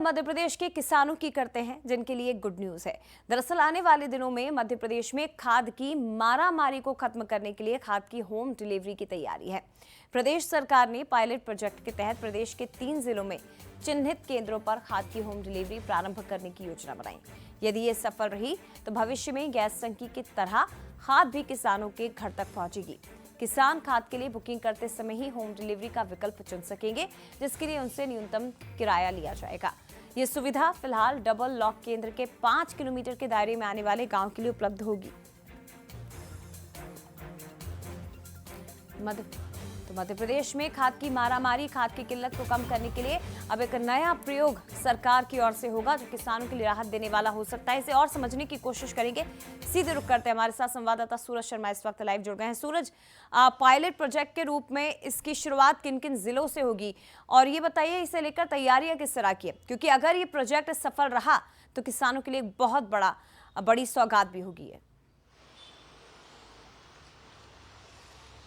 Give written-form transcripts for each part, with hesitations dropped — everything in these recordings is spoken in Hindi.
मध्य प्रदेश के किसानों की करते हैं जिनके लिए गुड न्यूज है। दरअसल आने वाले दिनों में मध्य प्रदेश में खाद की मारामारी को खत्म करने के लिए खाद की होम डिलीवरी की तैयारी है। प्रदेश सरकार ने पायलट प्रोजेक्ट के तहत प्रदेश के 3 जिलों में चिन्हित केंद्रों पर खाद की होम डिलीवरी प्रारंभ करने की योजना बनाई। यदि ये सफल रही तो भविष्य में गैस टंकी की तरह खाद भी किसानों के घर तक पहुंचेगी। किसान खाद के लिए बुकिंग करते समय ही होम डिलीवरी का विकल्प चुन सकेंगे, जिसके लिए उनसे न्यूनतम किराया लिया जाएगा। ये सुविधा फिलहाल डबल लॉक केंद्र के 5 किलोमीटर के दायरे में आने वाले गांव के लिए उपलब्ध होगी। मध्य प्रदेश में खाद की मारामारी, खाद की किल्लत को कम करने के लिए अब एक नया प्रयोग सरकार की ओर से होगा, जो किसानों के लिए राहत देने वाला हो सकता है। इसे और समझने की कोशिश करेंगे। सीधे रुक करते हैं, हमारे साथ संवाददाता सूरज शर्मा इस वक्त लाइव जुड़ गए हैं। सूरज, पायलट प्रोजेक्ट के रूप में इसकी शुरुआत किन किन जिलों से होगी, और ये बताइए इसे लेकर तैयारियां किस तरह की है, क्योंकि अगर ये प्रोजेक्ट सफल रहा तो किसानों के लिए बहुत बड़ी सौगात भी होगी।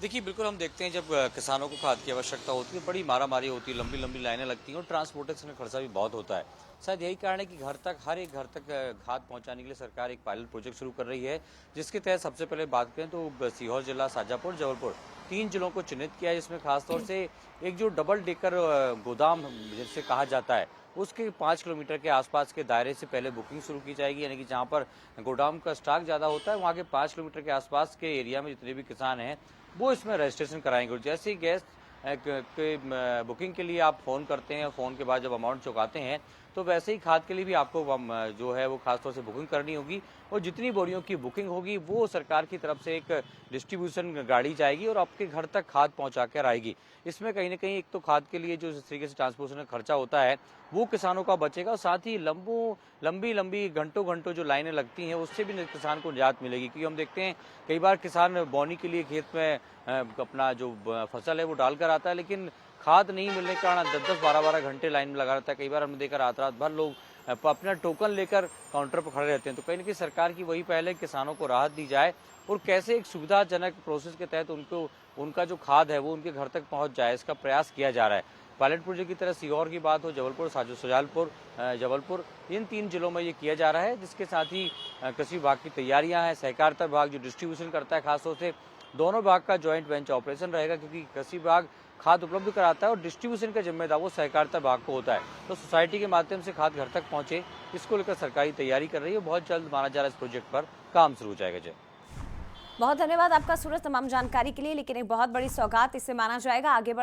देखिए, बिल्कुल हम देखते हैं जब किसानों को खाद की आवश्यकता होती है, बड़ी मारामारी होती है, लंबी लंबी लाइनें लगती हैं और ट्रांसपोर्टेशन का खर्चा भी बहुत होता है। शायद यही कारण है कि हर एक घर तक खाद पहुंचाने के लिए सरकार एक पायलट प्रोजेक्ट शुरू कर रही है, जिसके तहत सबसे पहले बात करें तो सीहोर जिला, शाजापुर, जबलपुर 3 जिलों को चिन्हित किया है, जिसमें खासतौर से एक जो डबल डेकर गोदाम जिसे कहा जाता है, उसके 5 किलोमीटर के आसपास के दायरे से पहले बुकिंग शुरू की जाएगी। यानी कि जहां पर गोदाम का स्टॉक ज़्यादा होता है, वहां के 5 किलोमीटर के आसपास के एरिया में जितने भी किसान हैं वो इसमें रजिस्ट्रेशन कराएंगे। और जैसे ही गैस बुकिंग के लिए आप फ़ोन करते हैं, फ़ोन के बाद जब अमाउंट चुकाते हैं, तो वैसे ही खाद के लिए भी आपको जो है वो खासतौर से बुकिंग करनी होगी, और जितनी बोरियों की बुकिंग होगी वो सरकार की तरफ से एक डिस्ट्रीब्यूशन गाड़ी जाएगी और आपके घर तक खाद पहुंचा कर आएगी। इसमें कहीं ना कहीं एक तो खाद के लिए जो इस तरीके से ट्रांसपोर्टेशन का खर्चा होता है वो किसानों का बचेगा, और साथ ही लंबी घंटों जो लाइनें लगती हैं उससे भी किसान को निजात मिलेगी। क्योंकि हम देखते हैं कई बार किसान बोनी के लिए खेत में अपना जो फसल है वो डालकर आता है, लेकिन खाद नहीं मिलने के कारण 10-10, 12-12 घंटे लाइन में लगा रहता है। कई बार हमने देखा रात भर लोग अपना टोकन लेकर काउंटर पर खड़े रहते हैं। तो कहीं ना कहीं सरकार की वही पहले किसानों को राहत दी जाए और कैसे एक सुविधाजनक प्रोसेस के तहत उनका जो खाद है वो उनके घर तक पहुंच जाए, इसका प्रयास किया जा रहा है। पायलट प्रोजेक्ट की तरह सीहोर की बात हो, जबलपुर, शाजापुर, जबलपुर, इन 3 जिलों में ये किया जा रहा है, जिसके साथ ही कृषि विभाग की तैयारियां हैं। सहकारिता विभाग जो डिस्ट्रीब्यूशन करता है, खासतौर से दोनों विभाग का ज्वाइंट वेंचर ऑपरेशन रहेगा, क्योंकि कृषि विभाग खाद उपलब्ध कराता है और डिस्ट्रीब्यूशन का जिम्मेदार वो सहकारिता विभाग को होता है। तो सोसाइटी के माध्यम से खाद घर तक पहुंचे, इसको लेकर सरकारी तैयारी कर रही है। बहुत जल्द माना जा रहा है इस प्रोजेक्ट पर काम शुरू हो जाएगा। जय, बहुत धन्यवाद आपका सूरज तमाम जानकारी के लिए। लेकिन एक बहुत बड़ी सौगात इसे माना जाएगा। आगे बढ़